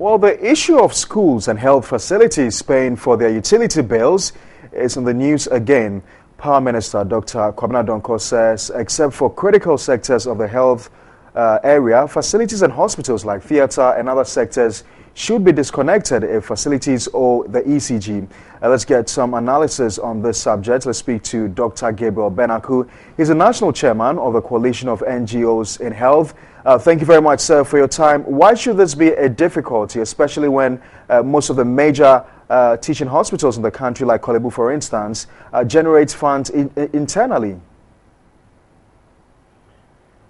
Well, the issue of schools and health facilities paying for their utility bills is in the news again. Power Minister Dr. Kwabena Donkor says except for critical sectors of the health area, facilities and hospitals like theatre and other sectors should be disconnected if facilities owe the ECG. Let's get some analysis on this subject. Let's speak to Dr. Gabriel Benaku. He's the national chairman of the Coalition of NGOs in Health. Thank you very much, sir, for your time. Why should this be a difficulty, especially when most of the major teaching hospitals in the country, like Korle Bu, for instance, generate funds internally?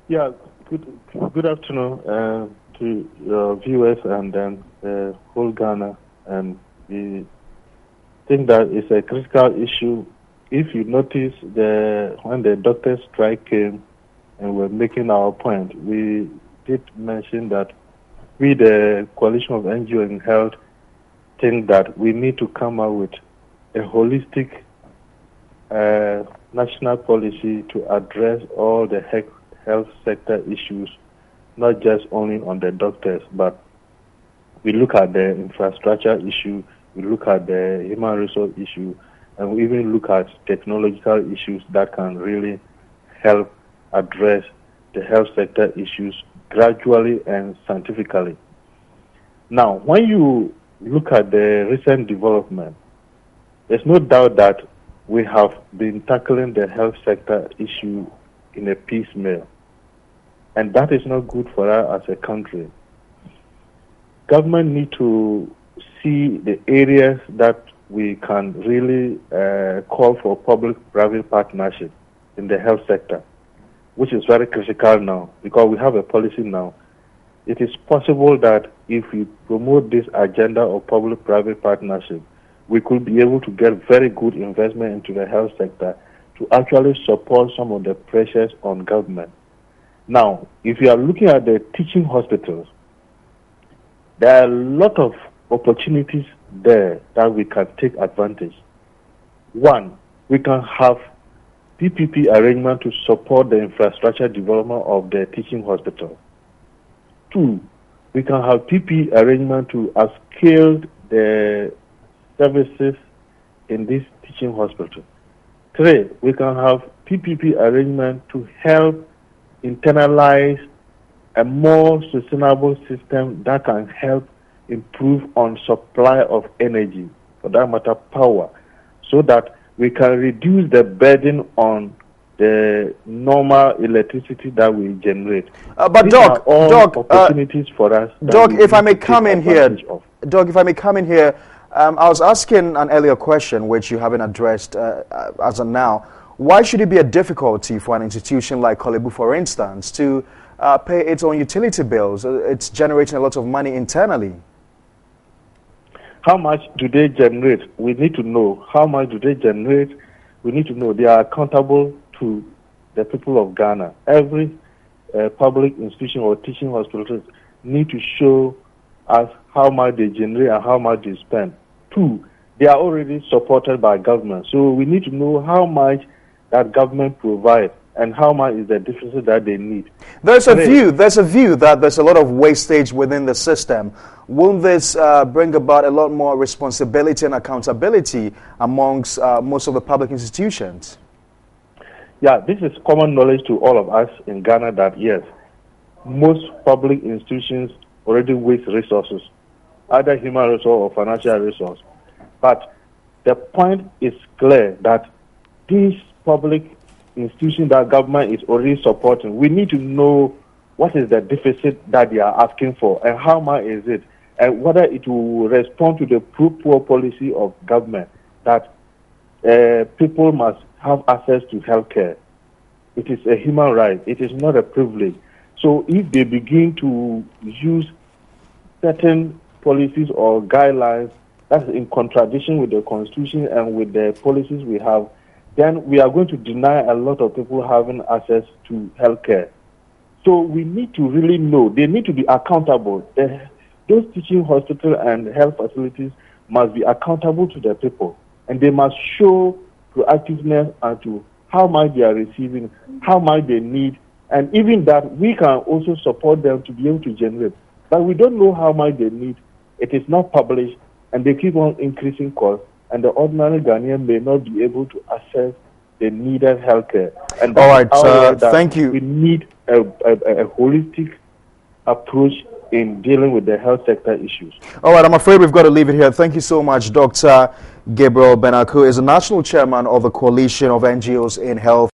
Yeah, good afternoon to your viewers and then whole Ghana. And we think that it's a critical issue. If you notice, when the doctors' strike came and we're making our point, we did mention that we, the Coalition of NGOs in Health, think that we need to come up with a holistic national policy to address all the health sector issues, not just only on the doctors, but we look at the infrastructure issue, we look at the human resource issue, and we even look at technological issues that can really help address the health sector issues gradually and scientifically. Now, when you look at the recent development, there's no doubt that we have been tackling the health sector issue in a piecemeal. And that is not good for us as a country. Government need to see the areas that we can really call for public-private partnership in the health sector, which is very critical now because we have a policy now. It is possible that if we promote this agenda of public-private partnership, we could be able to get very good investment into the health sector to actually support some of the pressures on government. Now, if you are looking at the teaching hospitals, there are a lot of opportunities there that we can take advantage. One, we can have PPP arrangement to support the infrastructure development of the teaching hospital. Two, we can have PP arrangement to upscale the services in this teaching hospital. Three, we can have PPP arrangement to help internalize a more sustainable system that can help improve on supply of energy, for that matter power, so that we can reduce the burden on the normal electricity that we generate. But These Doc, are all Doc, opportunities for us. Doc, if I may come in here, Doc, if I may come in here, I was asking an earlier question which you haven't addressed as of now. Why should it be a difficulty for an institution like Korle Bu, for instance, to pay its own utility bills? It's generating a lot of money internally. How much do they generate? We need to know. How much do they generate? We need to know. They are accountable to the people of Ghana. Every public institution or teaching hospitals need to show us how much they generate and how much they spend. Two, they are already supported by government. So we need to know how much that government provides and how much is the deficit that they need. There's a view that there's a lot of wastage within the system. Won't this bring about a lot more responsibility and accountability amongst most of the public institutions? Yeah, this is common knowledge to all of us in Ghana that yes, most public institutions already waste resources, either human resource or financial resource. But the point is clear that these public institutions that government is already supporting, we need to know what is the deficit that they are asking for and how much is it, and whether it will respond to the poor policy of government that people must have access to health care. It is a human right. It is not a privilege. So if they begin to use certain policies or guidelines that's in contradiction with the Constitution and with the policies we have, then we are going to deny a lot of people having access to health care. So we need to really know. They need to be accountable. Those teaching hospitals and health facilities must be accountable to the people. And they must show proactiveness and to how much they are receiving, how much they need, and even that we can also support them to be able to generate. But we don't know how much they need it is not published, and they keep on increasing costs, and the ordinary Ghanaian may not be able to access the needed healthcare. And all right, thank you. We need a holistic approach in dealing with the health sector issues. All right, I'm afraid we've got to leave it here. Thank you so much, Dr. Gabriel Benaku is the national chairman of the Coalition of NGOs in Health.